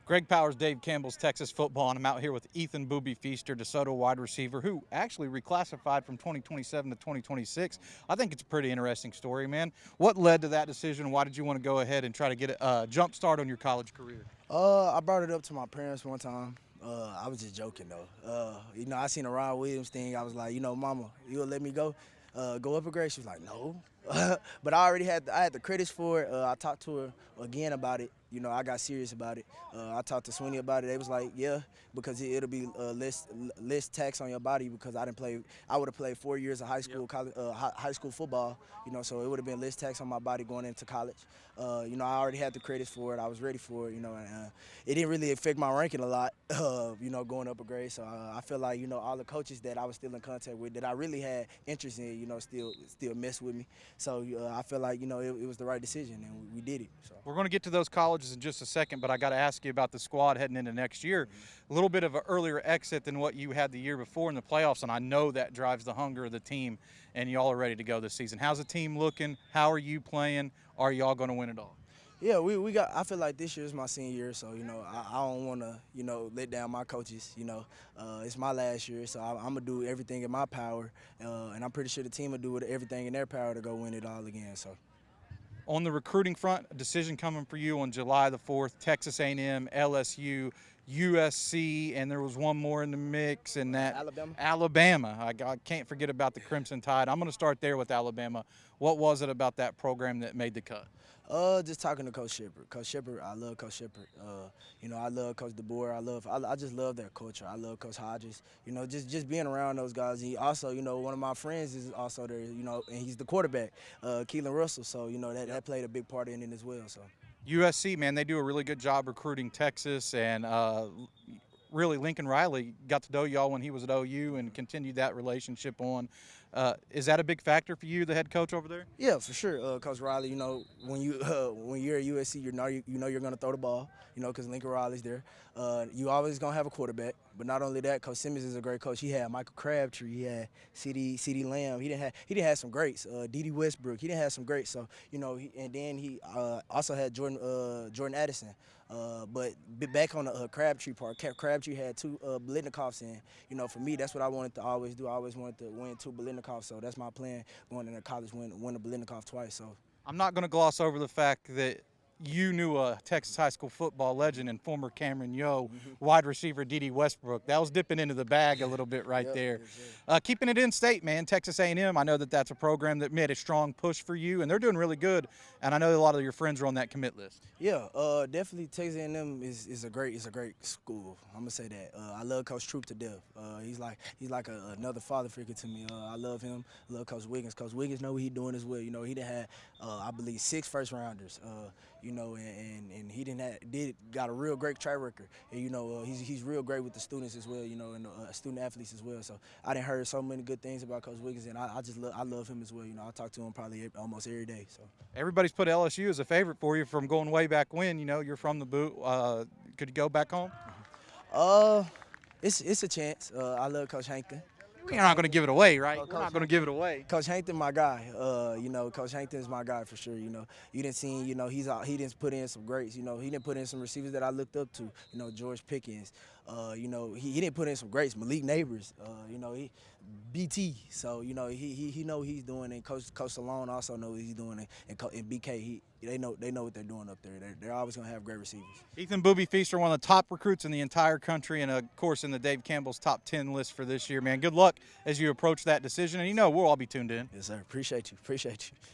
Greg Powers, Dave Campbell's Texas football, and I'm out here with Ethan Boobie Feaster, DeSoto wide receiver, who actually reclassified from 2027 to 2026. I think it's a pretty interesting story, man. What led to that decision? Why did you want to go ahead and try to get a jump start on your college career? I brought it up to my parents one time. I was just joking though. I seen a Ron Williams thing. I was like, Mama, you'll let me go up a grade? She was like, no. But I had the credits for it. I talked to her again about it. I got serious about it. I talked to Sweeney about it. They was like, yeah, because it'll be less tax on your body because I didn't play. I would have played 4 years of high school high school football. So it would have been less tax on my body going into college. I already had the credits for it. I was ready for it. And it didn't really affect my ranking a lot. Going up a grade. So I feel like all the coaches that I was still in contact with that I really had interest in, still mess with me. So I feel like it was the right decision and we did it. So. We're going to get to those colleges in just a second, but I got to ask you about the squad heading into next year. A little bit of an earlier exit than what you had the year before in the playoffs, and I know that drives the hunger of the team, and y'all are ready to go this season. How's the team looking? How are you playing? Are y'all going to win it all? Yeah, we got. I feel like this year is my senior year, so I don't want to let down my coaches. It's my last year, so I'm gonna do everything in my power, and I'm pretty sure the team will do everything in their power to go win it all again. So. On the recruiting front, a decision coming for you on July the 4th, Texas A&M, LSU, USC, and there was one more in the mix, and that Alabama. I can't forget about the Crimson Tide. I'm going to start there with Alabama. What was it about that program that made the cut? Just talking to Coach Shepard. Coach Shepard, I love Coach Shepard. I love Coach DeBoer. I just love their culture. I love Coach Hodges. Just being around those guys. He also, one of my friends is also there. And he's the quarterback, Keelan Russell. So that played a big part in it as well. So. USC, man, they do a really good job recruiting Texas, and really Lincoln Riley got to know y'all when he was at OU and continued that relationship on. Is that a big factor for you, the head coach over there? Yeah, for sure. Coach Riley, when you're at USC, you're going to throw the ball, because Lincoln Riley's there. You always going to have a quarterback. But not only that, Coach Simmons is a great coach. He had Michael Crabtree. He had C.D. Lamb. He didn't have some greats. D.D. Westbrook. He didn't have some greats. So, and then he also had Jordan Addison. But back on the Crabtree part, Crabtree had two Biletnikovs in. For me, that's what I wanted to always do. I always wanted to win two Biletnikovs, so that's my plan going into college, win a Biletnikov twice. So I'm not going to gloss over the fact that you knew a Texas high school football legend and former Cameron Yo wide receiver D.D. Westbrook. That was dipping into the bag a little bit right there. Keeping it in state, man, Texas A&M, I know that's a program that made a strong push for you, and they're doing really good, and I know a lot of your friends are on that commit list. Yeah, definitely Texas A&M is a great school. I'm going to say that. I love Coach Troop to death. He's like another father figure to me. I love him. I love Coach Wiggins. Coach Wiggins know what he's doing as well. He done had, I believe, 6 first-rounders. And he got a real great track record. And, he's real great with the students as well, and student athletes as well. So I done heard so many good things about Coach Wiggins, and I love him as well. I talk to him probably almost every day. So everybody's put LSU as a favorite for you from going way back when. You're from the boot. Could you go back home? It's a chance. I love Coach Hankton. You're not going to give it away, right? We're not going to give it away. Coach Hankton, my guy. Coach Hankton is my guy for sure. You didn't see, he didn't put in some greats. He didn't put in some receivers that I looked up to. George Pickens. He didn't put in some greats. Malik Neighbors. BT. So he know what he's doing, and Coach Salone also know what he's doing, and BK they know what they're doing up there. They're always gonna have great receivers. Ethan Boobie Feaster, one of the top recruits in the entire country, and of course in the Dave Campbell's top 10 list for this year. Man, good luck as you approach that decision, and we'll all be tuned in. Yes, sir. Appreciate you.